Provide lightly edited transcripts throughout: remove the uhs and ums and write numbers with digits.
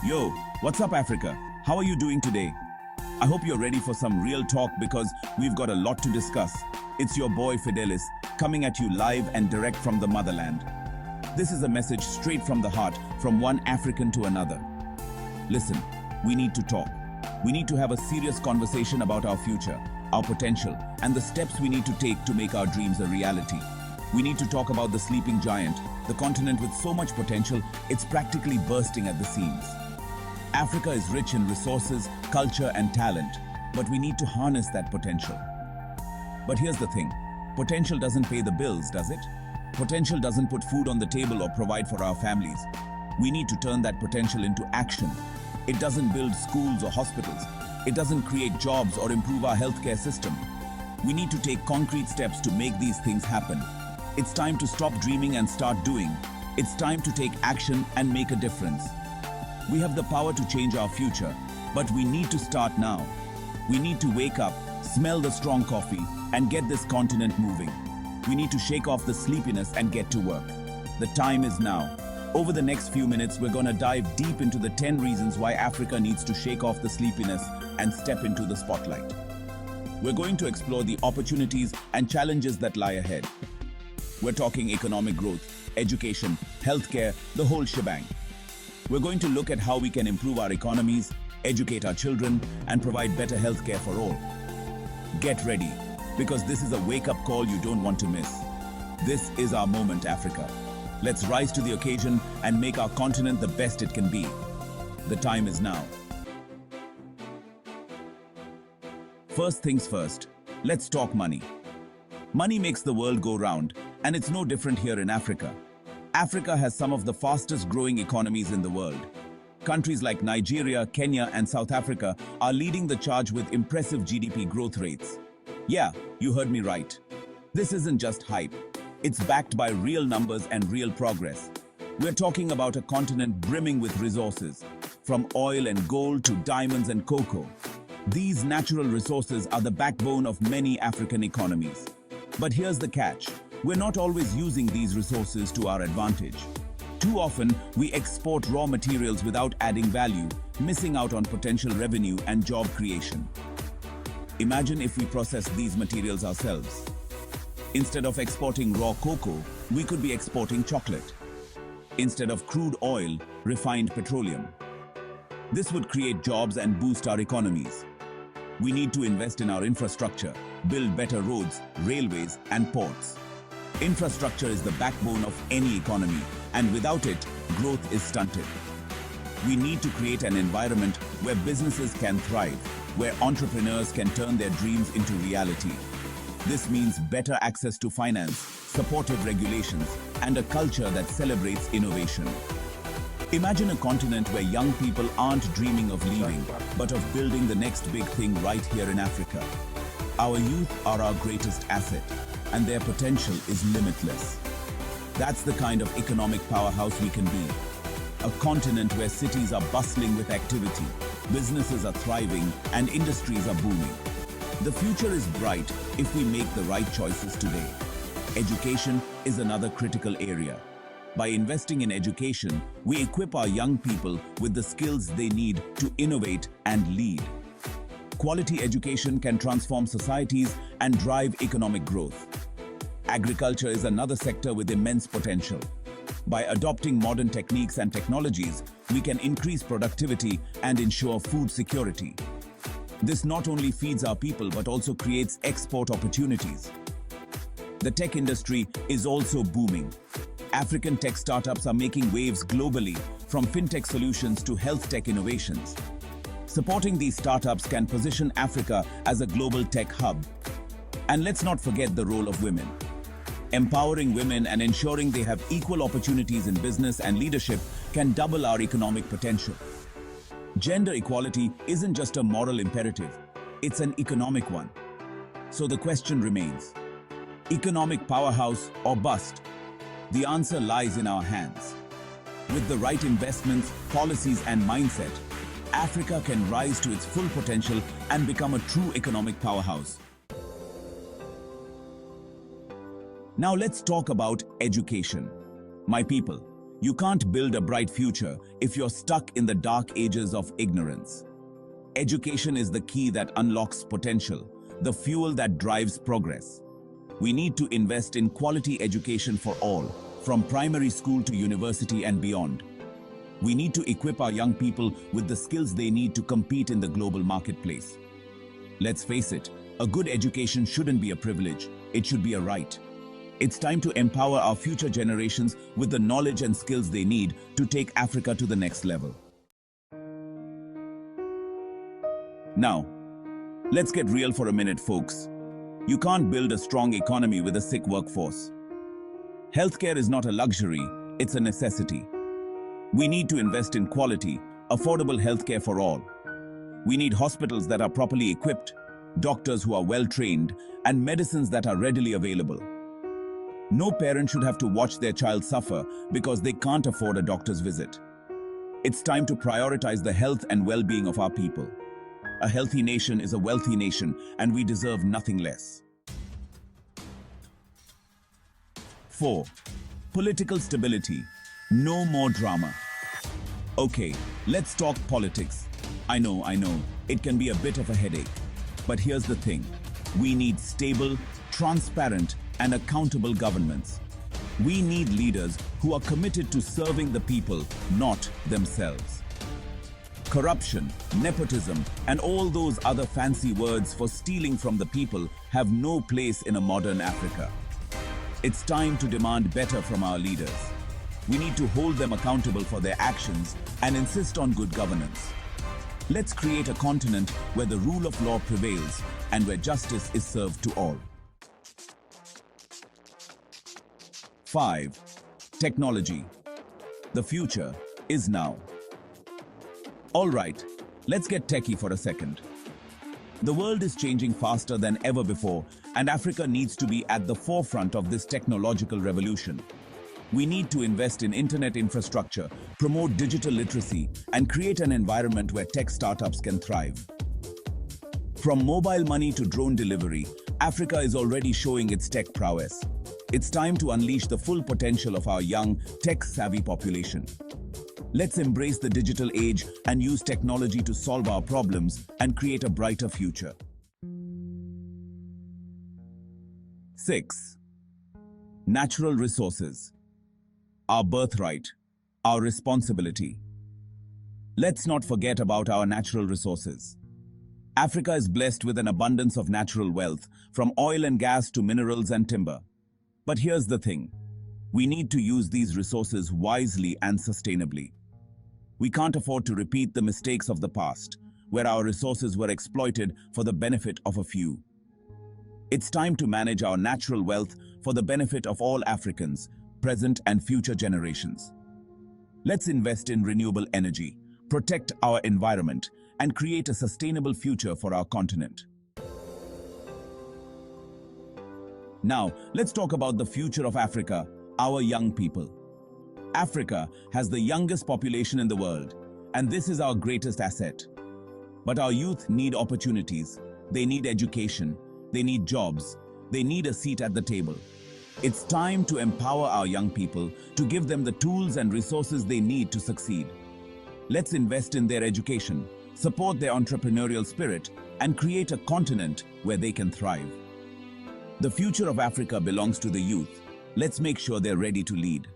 Yo, what's up, Africa? How are you doing today? I hope you're ready for some real talk because we've got a lot to discuss. It's your boy Fidelis coming at you live and direct from the motherland. This is a message straight from the heart, from one African to another. Listen, we need to talk. We need to have a serious conversation about our future, our potential, and the steps we need to take to make our dreams a reality. We need to talk about the sleeping giant, the continent with so much potential, it's practically bursting at the seams. Africa is rich in resources, culture, and talent, but we need to harness that potential. But here's the thing, potential doesn't pay the bills, does it? Potential doesn't put food on the table or provide for our families. We need to turn that potential into action. It doesn't build schools or hospitals. It doesn't create jobs or improve our healthcare system. We need to take concrete steps to make these things happen. It's time to stop dreaming and start doing. It's time to take action and make a difference. We have the power to change our future, but we need to start now. We need to wake up, smell the strong coffee, and get this continent moving. We need to shake off the sleepiness and get to work. The time is now. Over the next few minutes, we're going to dive deep into the 10 reasons why Africa needs to shake off the sleepiness and step into the spotlight. We're going to explore the opportunities and challenges that lie ahead. We're talking economic growth, education, healthcare, the whole shebang. We're going to look at how we can improve our economies, educate our children, and provide better healthcare for all. Get ready, because this is a wake-up call you don't want to miss. This is our moment, Africa. Let's rise to the occasion and make our continent the best it can be. The time is now. First things first, let's talk money. Money makes the world go round, and it's no different here in Africa. Africa has some of the fastest growing economies in the world. Countries like Nigeria, Kenya, and South Africa are leading the charge with impressive GDP growth rates. Yeah, you heard me right. This isn't just hype. It's backed by real numbers and real progress. We're talking about a continent brimming with resources, from oil and gold to diamonds and cocoa. These natural resources are the backbone of many African economies. But here's the catch. We're not always using these resources to our advantage. Too often, we export raw materials without adding value, missing out on potential revenue and job creation. Imagine if we process these materials ourselves. Instead of exporting raw cocoa, we could be exporting chocolate. Instead of crude oil, refined petroleum. This would create jobs and boost our economies. We need to invest in our infrastructure, build better roads, railways, and ports. Infrastructure is the backbone of any economy, and without it, growth is stunted. We need to create an environment where businesses can thrive, where entrepreneurs can turn their dreams into reality. This means better access to finance, supportive regulations, and a culture that celebrates innovation. Imagine a continent where young people aren't dreaming of leaving, but of building the next big thing right here in Africa. Our youth are our greatest asset, and their potential is limitless. That's the kind of economic powerhouse we can be. A continent where cities are bustling with activity, businesses are thriving, and industries are booming. The future is bright if we make the right choices today. Education is another critical area. By investing in education, we equip our young people with the skills they need to innovate and lead. Quality education can transform societies and drive economic growth. Agriculture is another sector with immense potential. By adopting modern techniques and technologies, we can increase productivity and ensure food security. This not only feeds our people but also creates export opportunities. The tech industry is also booming. African tech startups are making waves globally, from fintech solutions to health tech innovations. Supporting these startups can position Africa as a global tech hub. And let's not forget the role of women. Empowering women and ensuring they have equal opportunities in business and leadership can double our economic potential. Gender equality isn't just a moral imperative, it's an economic one. So the question remains, economic powerhouse or bust? The answer lies in our hands. With the right investments, policies, and mindset, Africa can rise to its full potential and become a true economic powerhouse. Now let's talk about education. My people, You can't build a bright future if you're stuck in the dark ages of ignorance. Education is the key that unlocks potential, the fuel that drives progress. We need to invest in quality education for all, from primary school to university and beyond. We need to equip our young people with the skills they need to compete in the global marketplace. Let's face it, a good education shouldn't be a privilege, it should be a right. It's time to empower our future generations with the knowledge and skills they need to take Africa to the next level. Now, let's get real for a minute, folks. You can't build a strong economy with a sick workforce. Healthcare is not a luxury, it's a necessity. We need to invest in quality, affordable healthcare for all. We need hospitals that are properly equipped, doctors who are well-trained, and medicines that are readily available. No parent should have to watch their child suffer because they can't afford a doctor's visit. It's time to prioritize the health and well-being of our people. A healthy nation is a wealthy nation, and we deserve nothing less. 4. Political stability. No more drama. Okay, let's talk politics. I know, it can be a bit of a headache. But here's the thing. We need stable, transparent, and accountable governments. We need leaders who are committed to serving the people, not themselves. Corruption, nepotism, and all those other fancy words for stealing from the people have no place in a modern Africa. It's time to demand better from our leaders. We need to hold them accountable for their actions and insist on good governance. Let's create a continent where the rule of law prevails and where justice is served to all. 5. Technology. The future is now. All right, let's get techie for a second. The world is changing faster than ever before, and Africa needs to be at the forefront of this technological revolution. We need to invest in internet infrastructure, promote digital literacy, and create an environment where tech startups can thrive. From mobile money to drone delivery, Africa is already showing its tech prowess. It's time to unleash the full potential of our young, tech-savvy population. Let's embrace the digital age and use technology to solve our problems and create a brighter future. 6. Natural resources. Our birthright, our responsibility. Let's not forget about our natural resources. Africa is blessed with an abundance of natural wealth, from oil and gas to minerals and timber. But here's the thing. We need to use these resources wisely and sustainably. We can't afford to repeat the mistakes of the past, where our resources were exploited for the benefit of a few. It's time to manage our natural wealth for the benefit of all Africans, present and future generations. Let's invest in renewable energy, protect our environment, and create a sustainable future for our continent. Now, let's talk about the future of Africa, our young people. Africa has the youngest population in the world, and this is our greatest asset. But our youth need opportunities, they need education, they need jobs, they need a seat at the table. It's time to empower our young people, to give them the tools and resources they need to succeed. Let's invest in their education, support their entrepreneurial spirit, and create a continent where they can thrive. The future of Africa belongs to the youth. Let's make sure they're ready to lead.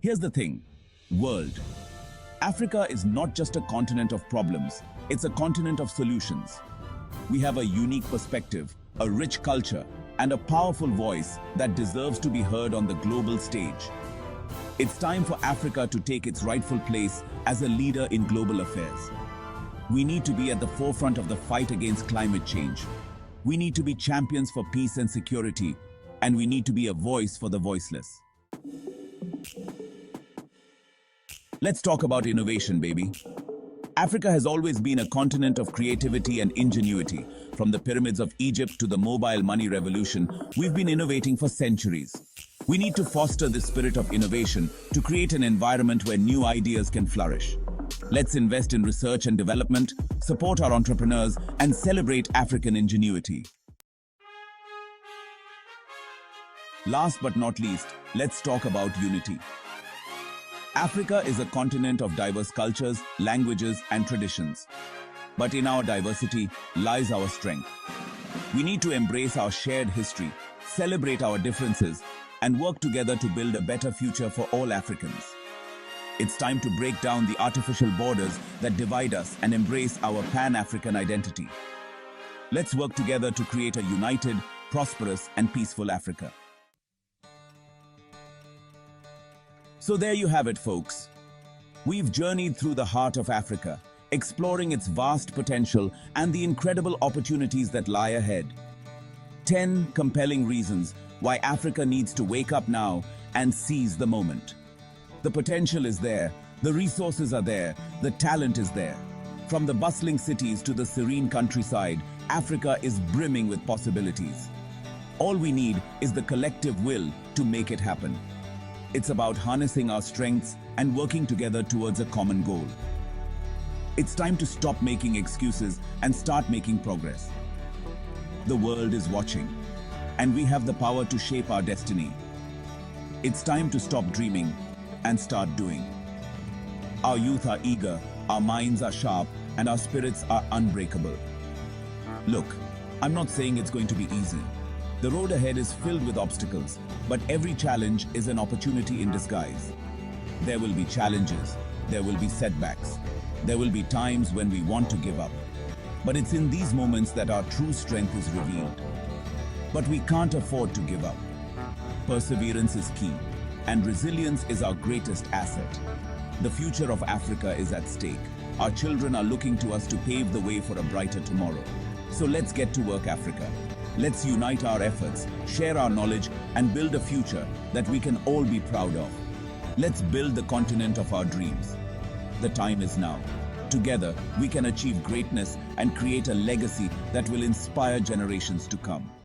Here's the thing, world. Africa is not just a continent of problems, it's a continent of solutions. We have a unique perspective, a rich culture, and a powerful voice that deserves to be heard on the global stage. It's time for Africa to take its rightful place as a leader in global affairs. We need to be at the forefront of the fight against climate change. We need to be champions for peace and security, and we need to be a voice for the voiceless. Let's talk about innovation, baby. Africa has always been a continent of creativity and ingenuity. From the pyramids of Egypt to the mobile money revolution, we've been innovating for centuries. We need to foster this spirit of innovation to create an environment where new ideas can flourish. Let's invest in research and development, support our entrepreneurs, and celebrate African ingenuity. Last but not least, let's talk about unity. Africa is a continent of diverse cultures, languages, and traditions. But in our diversity lies our strength. We need to embrace our shared history, celebrate our differences, and work together to build a better future for all Africans. It's time to break down the artificial borders that divide us and embrace our Pan-African identity. Let's work together to create a united, prosperous, and peaceful Africa. So there you have it, folks. We've journeyed through the heart of Africa, exploring its vast potential and the incredible opportunities that lie ahead. 10 compelling reasons why Africa needs to wake up now and seize the moment. The potential is there, the resources are there, the talent is there. From the bustling cities to the serene countryside, Africa is brimming with possibilities. All we need is the collective will to make it happen. It's about harnessing our strengths and working together towards a common goal. It's time to stop making excuses and start making progress. The world is watching, and we have the power to shape our destiny. It's time to stop dreaming and start doing. Our youth are eager, our minds are sharp, and our spirits are unbreakable. Look, I'm not saying it's going to be easy. The road ahead is filled with obstacles, but every challenge is an opportunity in disguise. There will be challenges, there will be setbacks, there will be times when we want to give up. But it's in these moments that our true strength is revealed. But we can't afford to give up. Perseverance is key, and resilience is our greatest asset. The future of Africa is at stake. Our children are looking to us to pave the way for a brighter tomorrow. So let's get to work, Africa. Let's unite our efforts, share our knowledge, and build a future that we can all be proud of. Let's build the continent of our dreams. The time is now. Together, we can achieve greatness and create a legacy that will inspire generations to come.